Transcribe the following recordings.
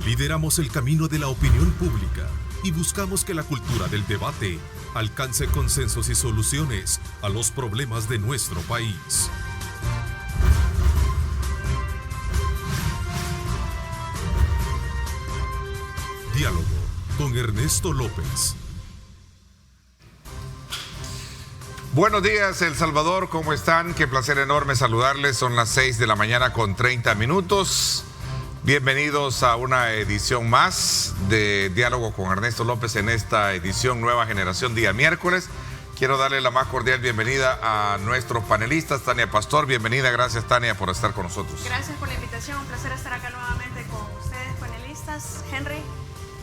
Lideramos el camino de la opinión pública y buscamos que la cultura del debate alcance consensos y soluciones a los problemas de nuestro país. Diálogo con Ernesto López. Buenos días, El Salvador, ¿cómo están? Qué placer enorme saludarles. Son las 6 de la mañana con 30 minutos. Bienvenidos a una edición más de Diálogo con Ernesto López en esta edición Nueva Generación, día miércoles. Quiero darle la más cordial bienvenida a nuestros panelistas. Tania Pastor, bienvenida. Gracias, Tania, por estar con nosotros. Gracias por la invitación. Un placer estar acá nuevamente con ustedes, panelistas. Henry,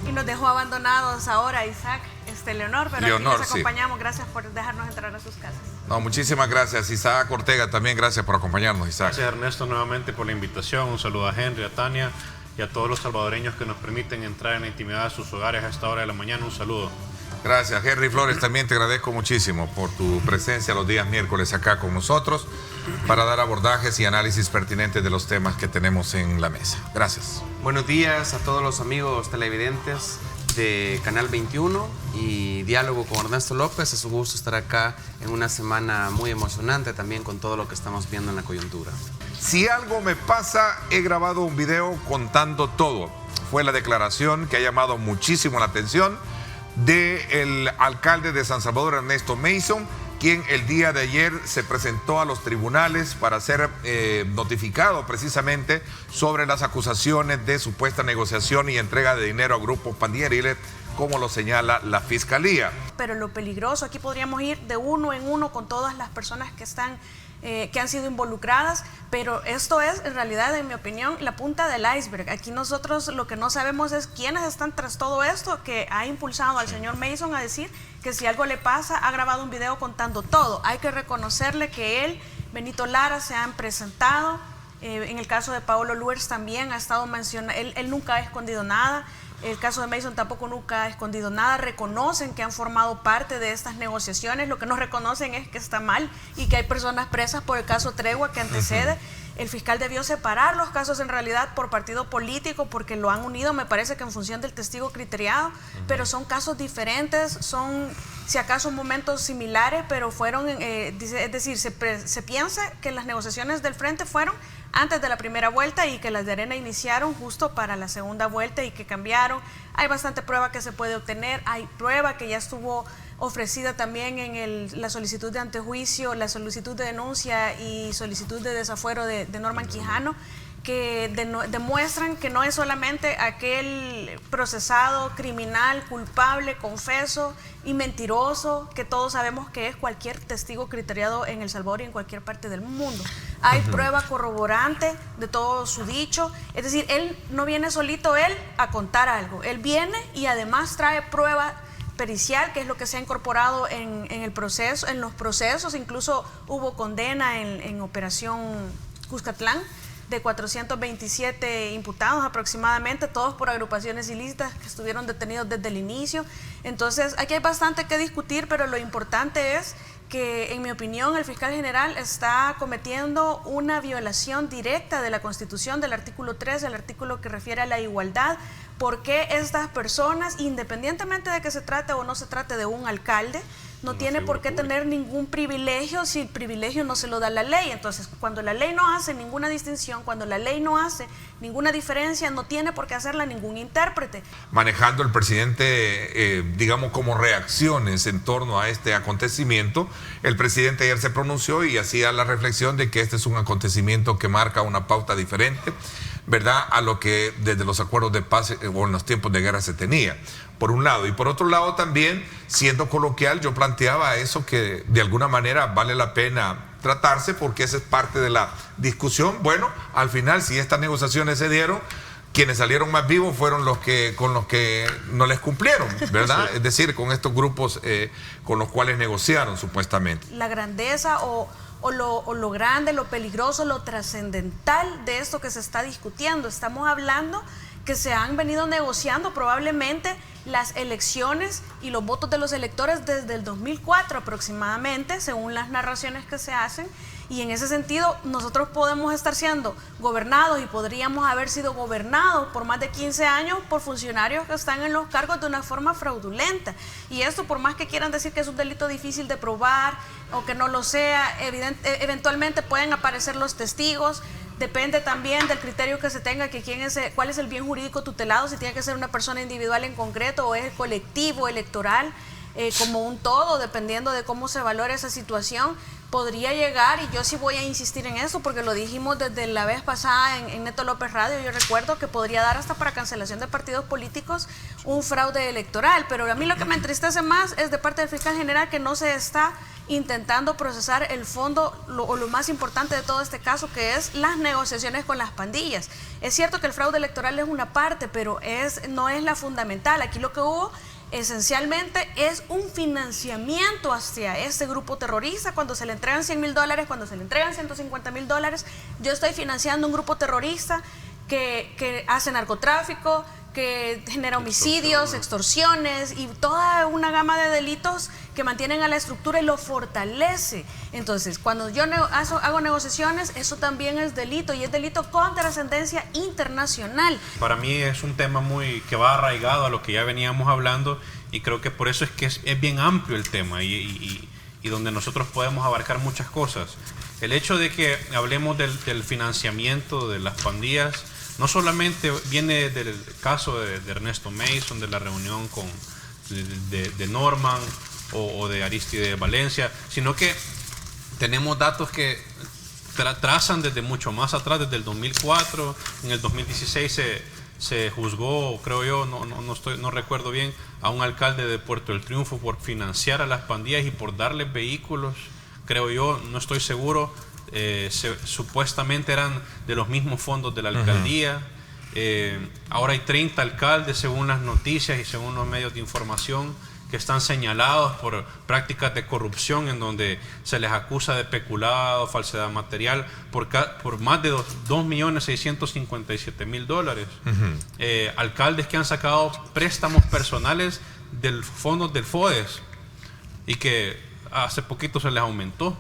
y nos dejó abandonados ahora Isaac, Leonor, pero aquí les acompañamos. Sí. Gracias por dejarnos entrar a sus casas. No, muchísimas gracias. Isaac Ortega también, gracias por acompañarnos, Isaac. Gracias, Ernesto, nuevamente por la invitación. Un saludo a Henry, a Tania y a todos los salvadoreños que nos permiten entrar en la intimidad de sus hogares a esta hora de la mañana. Un saludo. Gracias, Henry Flores, también te agradezco muchísimo por tu presencia los días miércoles acá con nosotros para dar abordajes y análisis pertinentes de los temas que tenemos en la mesa. Gracias. Buenos días a todos los amigos televidentes de Canal 21 y Diálogo con Ernesto López. Es un gusto estar acá en una semana muy emocionante también con todo lo que estamos viendo en la coyuntura. Si algo me pasa, he grabado un video contando todo. Fue la declaración que ha llamado muchísimo la atención del alcalde de San Salvador, Ernesto Mason, quien el día de ayer se presentó a los tribunales para ser notificado precisamente sobre las acusaciones de supuesta negociación y entrega de dinero a grupos pandilleriles, como lo señala la Fiscalía. Pero lo peligroso, aquí podríamos ir de uno en uno con todas las personas que están que han sido involucradas, pero esto es en realidad, en mi opinión, la punta del iceberg. Aquí nosotros lo que no sabemos es quiénes están tras todo esto que ha impulsado al señor Mason a decir que si algo le pasa, ha grabado un video contando todo. Hay que reconocerle que él, Benito Lara, se han presentado, en el caso de Paolo Luers también ha estado mencionado, él nunca ha escondido nada. El caso de Mason tampoco nunca ha escondido nada. Reconocen que han formado parte de estas negociaciones. Lo que no reconocen es que está mal y que hay personas presas por el caso Tregua que antecede. El fiscal debió separar los casos en realidad por partido político porque lo han unido, me parece que en función del testigo criteriado, pero son casos diferentes, son si acaso momentos similares, pero fueron, es decir, se piensa que las negociaciones del frente fueron antes de la primera vuelta y que las de Arena iniciaron justo para la segunda vuelta y que cambiaron. Hay bastante prueba que se puede obtener, hay prueba que ya estuvo ofrecida también en la solicitud de antejuicio, la solicitud de denuncia y solicitud de desafuero de Norman Quijano, que demuestran que no es solamente aquel procesado criminal, culpable, confeso y mentiroso, que todos sabemos que es cualquier testigo criteriado en El Salvador y en cualquier parte del mundo. Hay prueba corroborante de todo su dicho, es decir, él no viene solito a contar algo, él viene y además trae prueba pericial, que es lo que se ha incorporado en el proceso, en los procesos. Incluso hubo condena en Operación Cuscatlán de 427 imputados aproximadamente, todos por agrupaciones ilícitas que estuvieron detenidos desde el inicio. Entonces, aquí hay bastante que discutir, pero lo importante es que, en mi opinión, el fiscal general está cometiendo una violación directa de la Constitución, del artículo 3, el artículo que refiere a la igualdad. ¿Por qué estas personas, independientemente de que se trate o no se trate de un alcalde, no tiene por qué tener ningún privilegio si el privilegio no se lo da la ley? Entonces, cuando la ley no hace ninguna distinción, cuando la ley no hace ninguna diferencia, no tiene por qué hacerla ningún intérprete. Manejando el presidente, digamos, como reacciones en torno a este acontecimiento, el presidente ayer se pronunció y hacía la reflexión de que este es un acontecimiento que marca una pauta diferente, ¿verdad?, a lo que desde los acuerdos de paz o en los tiempos de guerra se tenía, por un lado. Y por otro lado también, siendo coloquial, yo planteaba eso que de alguna manera vale la pena tratarse porque esa es parte de la discusión. Bueno, al final, si estas negociaciones se dieron, quienes salieron más vivos fueron con los que no les cumplieron, ¿verdad? Sí. Es decir, con estos grupos con los cuales negociaron supuestamente. La grandeza o lo grande, lo peligroso, lo trascendental de esto que se está discutiendo. Estamos hablando que se han venido negociando probablemente las elecciones y los votos de los electores desde el 2004 aproximadamente, según las narraciones que se hacen, y en ese sentido nosotros podemos estar siendo gobernados y podríamos haber sido gobernados por más de 15 años por funcionarios que están en los cargos de una forma fraudulenta. Y esto, por más que quieran decir que es un delito difícil de probar o que no lo sea, eventualmente pueden aparecer los testigos. Depende también del criterio que se tenga, que cuál es el bien jurídico tutelado, si tiene que ser una persona individual en concreto o es colectivo, electoral, como un todo, dependiendo de cómo se valore esa situación. Podría llegar, y yo sí voy a insistir en eso, porque lo dijimos desde la vez pasada en Neto López Radio, yo recuerdo que podría dar hasta para cancelación de partidos políticos un fraude electoral, pero a mí lo que me entristece más es de parte del fiscal general que no se está intentando procesar el fondo o lo más importante de todo este caso, que es las negociaciones con las pandillas. Es cierto que el fraude electoral es una parte, pero no es la fundamental. Aquí lo que hubo esencialmente es un financiamiento hacia este grupo terrorista. Cuando se le entregan $100,000, cuando se le entregan $150,000, yo estoy financiando un grupo terrorista que hace narcotráfico, que genera homicidios, extorsiones y toda una gama de delitos que mantienen a la estructura y lo fortalece. Entonces, cuando yo hago negociaciones, eso también es delito, y es delito con trascendencia internacional. Para mí es un tema que va arraigado a lo que ya veníamos hablando, y creo que por eso es que es bien amplio el tema y donde nosotros podemos abarcar muchas cosas. El hecho de que hablemos del financiamiento de las pandillas no solamente viene del caso de Ernesto Mason, de la reunión de Norman o de Aristide Valencia, sino que tenemos datos que trazan desde mucho más atrás, desde el 2004. En el 2016 se juzgó, creo yo, no recuerdo bien, a un alcalde de Puerto del Triunfo por financiar a las pandillas y por darles vehículos, creo yo, no estoy seguro. Supuestamente eran de los mismos fondos de la alcaldía. Ahora hay 30 alcaldes, según las noticias y según los medios de información, que están señalados por prácticas de corrupción, en donde se les acusa de peculado, falsedad material, por más de $2.657.000. Alcaldes que han sacado préstamos personales del fondo del FODES y que hace poquito se les aumentó.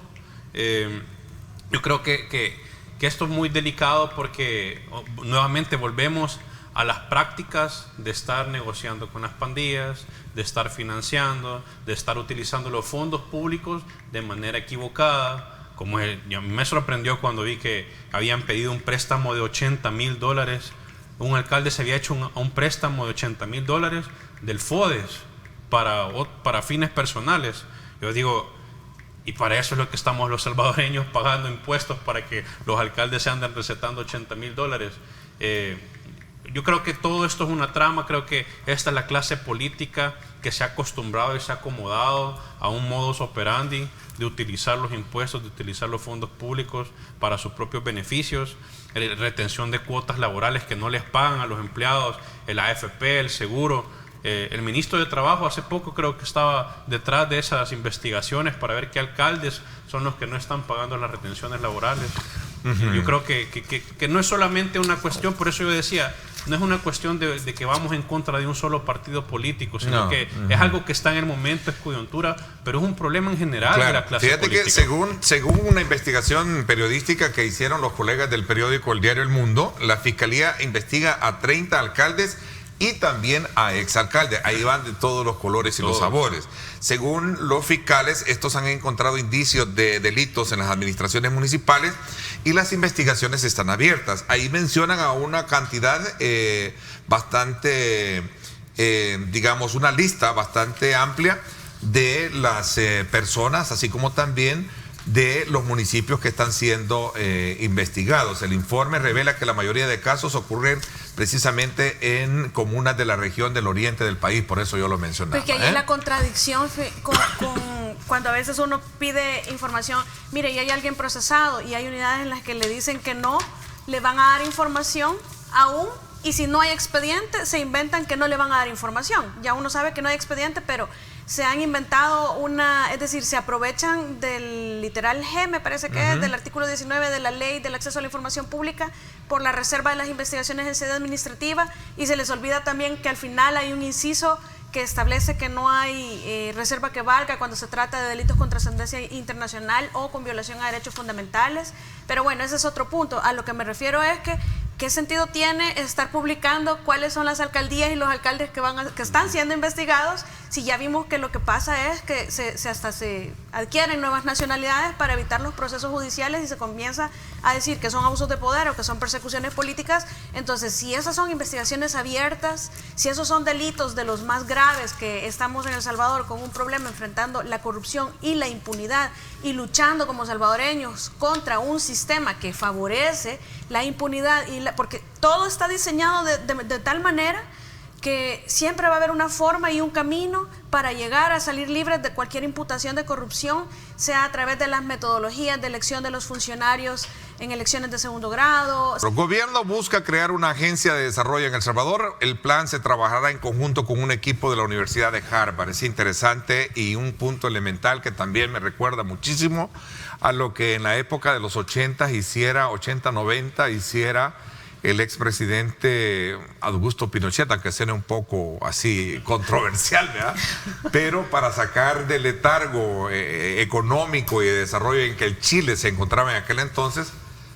Yo creo que esto es muy delicado, porque nuevamente volvemos a las prácticas de estar negociando con las pandillas, de estar financiando, de estar utilizando los fondos públicos de manera equivocada. A mí me sorprendió cuando vi que habían pedido un préstamo de $80,000. Un alcalde se había hecho un préstamo de $80,000 del FODES para fines personales. Yo digo, y para eso es lo que estamos los salvadoreños pagando impuestos, para que los alcaldes se anden recetando $80,000. Yo creo que todo esto es una trama. Creo que esta es la clase política que se ha acostumbrado y se ha acomodado a un modus operandi de utilizar los impuestos, de utilizar los fondos públicos para sus propios beneficios, retención de cuotas laborales que no les pagan a los empleados, el AFP, el seguro. El ministro de Trabajo hace poco creo que estaba detrás de esas investigaciones para ver qué alcaldes son los que no están pagando las retenciones laborales. Yo creo que no es solamente una cuestión, por eso yo decía, no es una cuestión de que vamos en contra de un solo partido político, sino que es algo que está en el momento, es coyuntura, pero es un problema en general de la clase política. Fíjate que según una investigación periodística que hicieron los colegas del periódico El Diario El Mundo, la Fiscalía investiga a 30 alcaldes y también a exalcaldes. Ahí van de todos los colores y los sabores. Según los fiscales, estos han encontrado indicios de delitos en las administraciones municipales y las investigaciones están abiertas. Ahí mencionan a una cantidad bastante, digamos, una lista bastante amplia de las personas, así como también de los municipios que están siendo investigados. El informe revela que la mayoría de casos ocurren precisamente en comunas de la región del oriente del país, por eso yo lo mencionaba. Porque ahí es la contradicción cuando a veces uno pide información, mire, y hay alguien procesado, y hay unidades en las que le dicen que no le van a dar información aún, y si no hay expediente, se inventan que no le van a dar información. Ya uno sabe que no hay expediente, pero se han inventado es decir, se aprovechan del literal G, me parece que es, del artículo 19 de la Ley del Acceso a la Información Pública, por la reserva de las investigaciones en sede administrativa, y se les olvida también que al final hay un inciso que establece que no hay reserva que valga cuando se trata de delitos con trascendencia internacional o con violación a derechos fundamentales. Pero bueno, ese es otro punto. A lo que me refiero es que ¿qué sentido tiene estar publicando cuáles son las alcaldías y los alcaldes que están siendo investigados si ya vimos que lo que pasa es que hasta se adquieren nuevas nacionalidades para evitar los procesos judiciales y se comienza a decir que son abusos de poder o que son persecuciones políticas? Entonces, si esas son investigaciones abiertas, si esos son delitos de los más graves que estamos en El Salvador con un problema enfrentando la corrupción y la impunidad y luchando como salvadoreños contra un sistema que favorece la impunidad porque todo está diseñado de tal manera que siempre va a haber una forma y un camino para llegar a salir libres de cualquier imputación de corrupción, sea a través de las metodologías de elección de los funcionarios en elecciones de segundo grado. El gobierno busca crear una agencia de desarrollo en El Salvador. El plan se trabajará en conjunto con un equipo de la Universidad de Harvard. Es interesante y un punto elemental que también me recuerda muchísimo a lo que en la época de los 80, 90 hiciera el expresidente Augusto Pinochet, aunque suene un poco así controversial, ¿verdad? Pero para sacar del letargo económico y de desarrollo en que el Chile se encontraba en aquel entonces,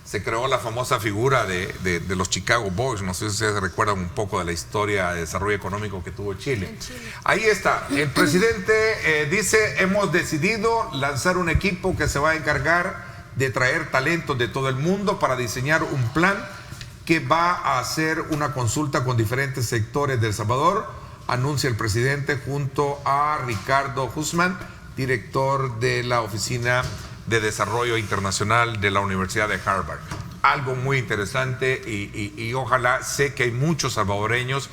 se creó la famosa figura de los Chicago Boys. No sé si ustedes recuerdan un poco de la historia de desarrollo económico que tuvo Chile. Ahí está. El presidente dice, hemos decidido lanzar un equipo que se va a encargar de traer talentos de todo el mundo para diseñar un plan que va a hacer una consulta con diferentes sectores de El Salvador, anuncia el presidente junto a Ricardo Guzmán, director de la Oficina de Desarrollo Internacional de la Universidad de Harvard. Algo muy interesante y ojalá, sé que hay muchos salvadoreños,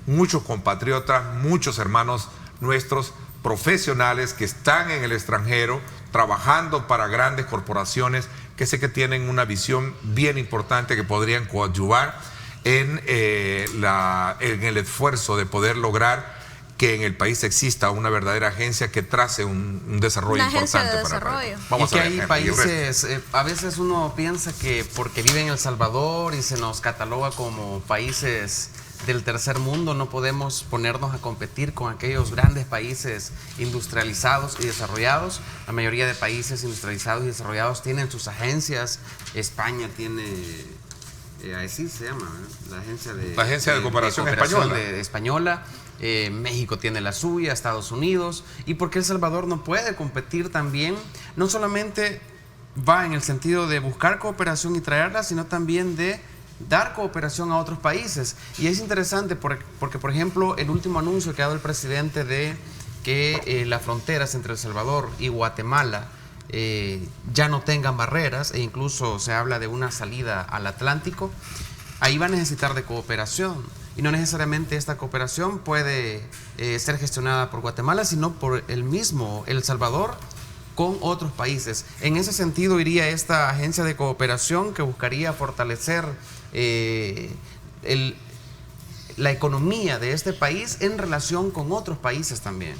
muchos compatriotas, muchos hermanos nuestros profesionales que están en el extranjero trabajando para grandes corporaciones que sé que tienen una visión bien importante que podrían coadyuvar en el esfuerzo de poder lograr que en el país exista una verdadera agencia que trace un desarrollo importante. Vamos y que hay países, a veces uno piensa que porque vive en El Salvador y se nos cataloga como países del tercer mundo, no podemos ponernos a competir con aquellos grandes países industrializados y desarrollados. La mayoría de países industrializados y desarrollados tienen sus agencias. España tiene, así se llama, ¿eh? la Agencia de Cooperación Española. México tiene la suya, Estados Unidos. ¿Y por qué El Salvador no puede competir también? No solamente va en el sentido de buscar cooperación y traerla, sino también de dar cooperación a otros países. Y es interesante porque, por ejemplo, el último anuncio que ha dado el presidente de que las fronteras entre El Salvador y Guatemala ya no tengan barreras, e incluso se habla de una salida al Atlántico, ahí va a necesitar de cooperación. Y no necesariamente esta cooperación puede ser gestionada por Guatemala, sino por el mismo El Salvador con otros países. En ese sentido iría esta agencia de cooperación que buscaría fortalecer la economía de este país en relación con otros países también.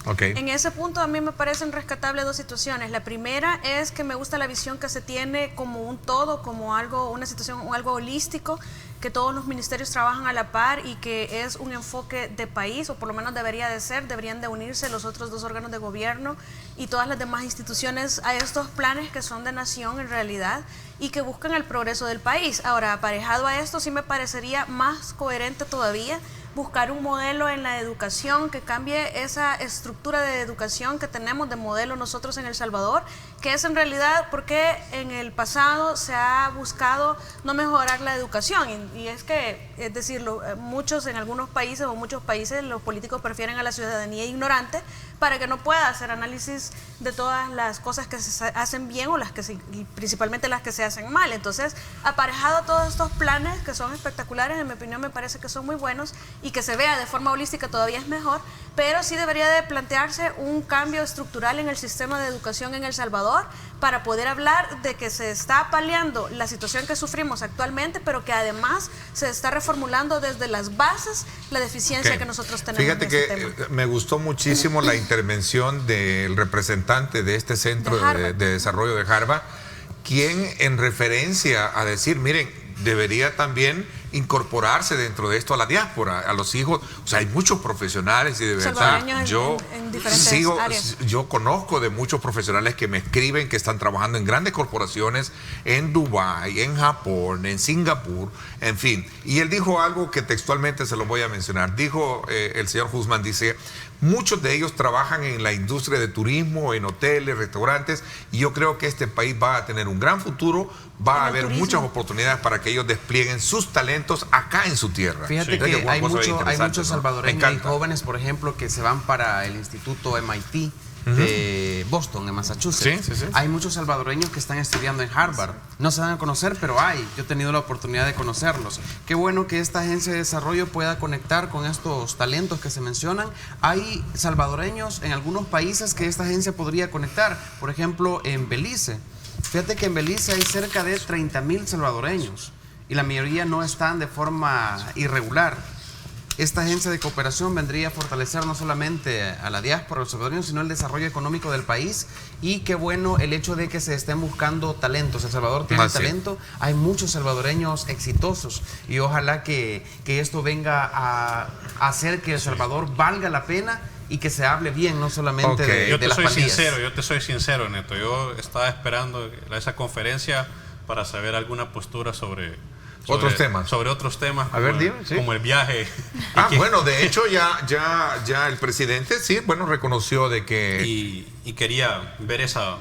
Okay. En ese punto a mí me parecen rescatables dos situaciones. La primera es que me gusta la visión que se tiene como un todo, como algo, una situación, algo holístico, que todos los ministerios trabajan a la par y que es un enfoque de país, o por lo menos debería de ser, deberían de unirse los otros dos órganos de gobierno y todas las demás instituciones a estos planes que son de nación en realidad y que buscan el progreso del país. Ahora, aparejado a esto, sí me parecería más coherente todavía buscar un modelo en la educación que cambie esa estructura de educación que tenemos de modelo nosotros en El Salvador, que es en realidad porque en el pasado se ha buscado no mejorar la educación y es que, es decir, muchos en algunos países o muchos países los políticos prefieren a la ciudadanía ignorante para que no pueda hacer análisis de todas las cosas que se hacen bien o y principalmente las que se hacen mal. Entonces, aparejado a todos estos planes que son espectaculares, en mi opinión me parece que son muy buenos y que se vea de forma holística todavía es mejor, pero sí debería de plantearse un cambio estructural en el sistema de educación en El Salvador para poder hablar de que se está paliando la situación que sufrimos actualmente, pero que además se está reformulando desde las bases la deficiencia que nosotros tenemos. Fíjate en que este tema. Me gustó muchísimo la intervención del representante de este centro de desarrollo de Harvard, quien en referencia a decir, miren, debería también incorporarse dentro de esto a la diáspora, a los hijos. O sea, hay muchos profesionales y de verdad Salvadoreños yo en diferentes áreas. yo conozco de muchos profesionales que me escriben que están trabajando en grandes corporaciones en Dubái, en Japón, en Singapur, en fin. Y él dijo algo que textualmente se lo voy a mencionar. Dijo el señor Guzmán, dice: muchos de ellos trabajan en la industria de turismo, en hoteles, restaurantes, y yo creo que este país va a tener un gran futuro, va a haber muchas oportunidades para que ellos desplieguen sus talentos acá en su tierra. Fíjate que hay muchos salvadoreños y jóvenes, por ejemplo, que se van para el Instituto MIT de Boston, en Massachusetts. Sí. Hay muchos salvadoreños que están estudiando en Harvard. No se dan a conocer, pero yo he tenido la oportunidad de conocerlos. Qué bueno que esta agencia de desarrollo pueda conectar con estos talentos que se mencionan. Hay salvadoreños en algunos países que esta agencia podría conectar. Por ejemplo, en Belice. Fíjate que en Belice hay cerca de 30,000 salvadoreños y la mayoría no están de forma irregular. Esta agencia de cooperación vendría a fortalecer no solamente a la diáspora, a los salvadoreños, sino el desarrollo económico del país. Y qué bueno el hecho de que se estén buscando talentos. El Salvador tiene talento, hay muchos salvadoreños exitosos y ojalá que esto venga a hacer que El Salvador valga la pena y que se hable bien, no solamente de las pandillas. Yo te soy sincero, Neto. Yo estaba esperando esa conferencia para saber alguna postura sobre otros temas. A ver, dime, como el viaje. Bueno, de hecho ya el presidente reconoció de que y quería ver esa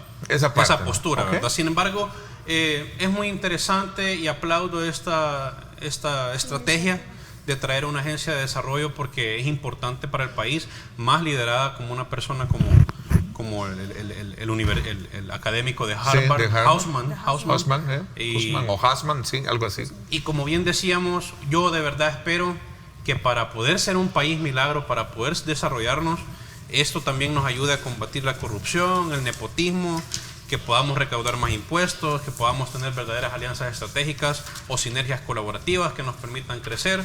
postura, ¿verdad? Sin embargo, es muy interesante y aplaudo esta estrategia de traer una agencia de desarrollo porque es importante para el país, más liderada como una persona como el académico de Harvard, Hausman o Hausman, sí, algo así. Y como bien decíamos, yo de verdad espero que para poder ser un país milagro, para poder desarrollarnos, esto también nos ayude a combatir la corrupción, el nepotismo, que podamos recaudar más impuestos, que podamos tener verdaderas alianzas estratégicas o sinergias colaborativas que nos permitan crecer.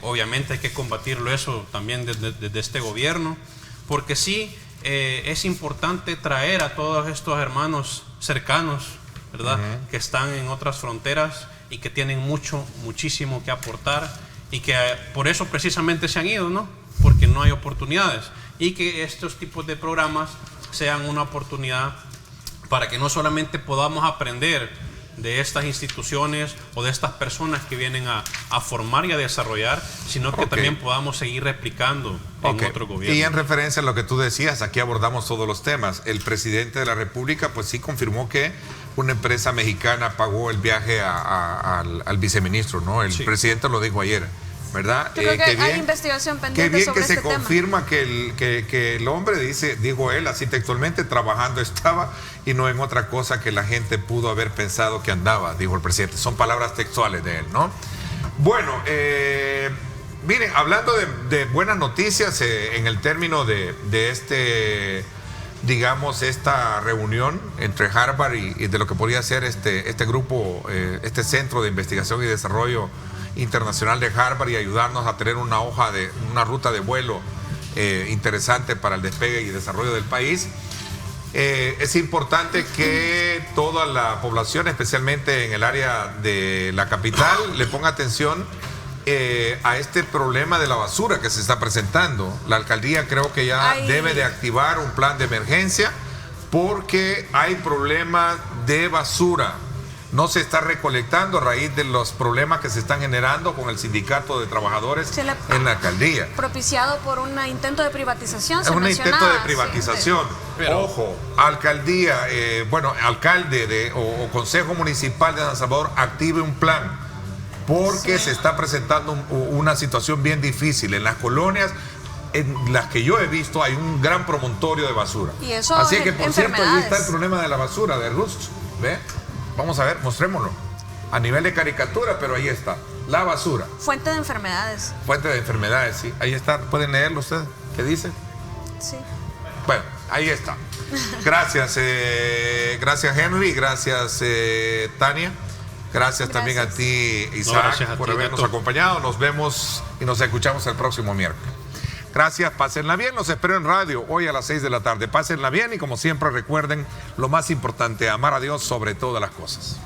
Obviamente hay que combatirlo eso también desde este gobierno, porque sí, es importante traer a todos estos hermanos cercanos, ¿verdad? Que están en otras fronteras y que tienen muchísimo que aportar y que por eso precisamente se han ido, ¿no? Porque no hay oportunidades, y que estos tipos de programas sean una oportunidad para que no solamente podamos aprender de estas instituciones o de estas personas que vienen a formar y a desarrollar, sino que también podamos seguir replicando en otro gobierno. Y en referencia a lo que tú decías, aquí abordamos todos los temas. El presidente de la República pues sí confirmó que una empresa mexicana pagó el viaje al viceministro, ¿no? El presidente lo dijo ayer, ¿verdad? Yo creo que hay investigación pendiente sobre este tema. Qué bien que se confirma que el hombre dijo él así textualmente, trabajando estaba y no en otra cosa que la gente pudo haber pensado que andaba, dijo el presidente. Son palabras textuales de él, ¿no? Bueno, miren, hablando de buenas noticias en el término de esta reunión entre Harvard y de lo que podría ser este grupo, este centro de investigación y desarrollo internacional de Harvard, y ayudarnos a tener una ruta de vuelo interesante para el despegue y desarrollo del país. Es importante que toda la población, especialmente en el área de la capital, le ponga atención a este problema de la basura que se está presentando. La alcaldía creo que ya debe de activar un plan de emergencia porque hay problemas de basura. No se está recolectando a raíz de los problemas que se están generando con el sindicato de trabajadores en la alcaldía. Propiciado por un intento de privatización. Es un intento de privatización. Ojo, alcaldía, alcalde o Consejo Municipal de San Salvador, active un plan porque se está presentando una situación bien difícil. En las colonias en las que yo he visto hay un gran promontorio de basura. Y eso así que, por cierto, ahí está el problema de la basura de Rust. ¿Ve? Vamos a ver, mostrémoslo. A nivel de caricatura, pero ahí está. La basura. Fuente de enfermedades. Fuente de enfermedades, sí. Ahí está. ¿Pueden leerlo ustedes? ¿Qué dice? Sí. Bueno, ahí está. Gracias. Gracias, Henry. Gracias, Tania. Gracias también a ti, Isaac, por habernos acompañado. Nos vemos y nos escuchamos el próximo miércoles. Gracias, pásenla bien. Los espero en radio hoy a las 6 de la tarde. Pásenla bien y como siempre recuerden lo más importante, amar a Dios sobre todas las cosas.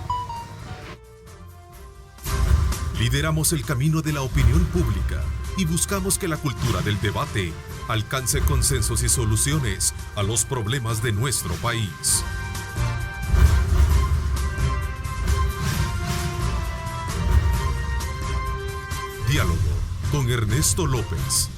Lideramos el camino de la opinión pública y buscamos que la cultura del debate alcance consensos y soluciones a los problemas de nuestro país. Diálogo con Ernesto López.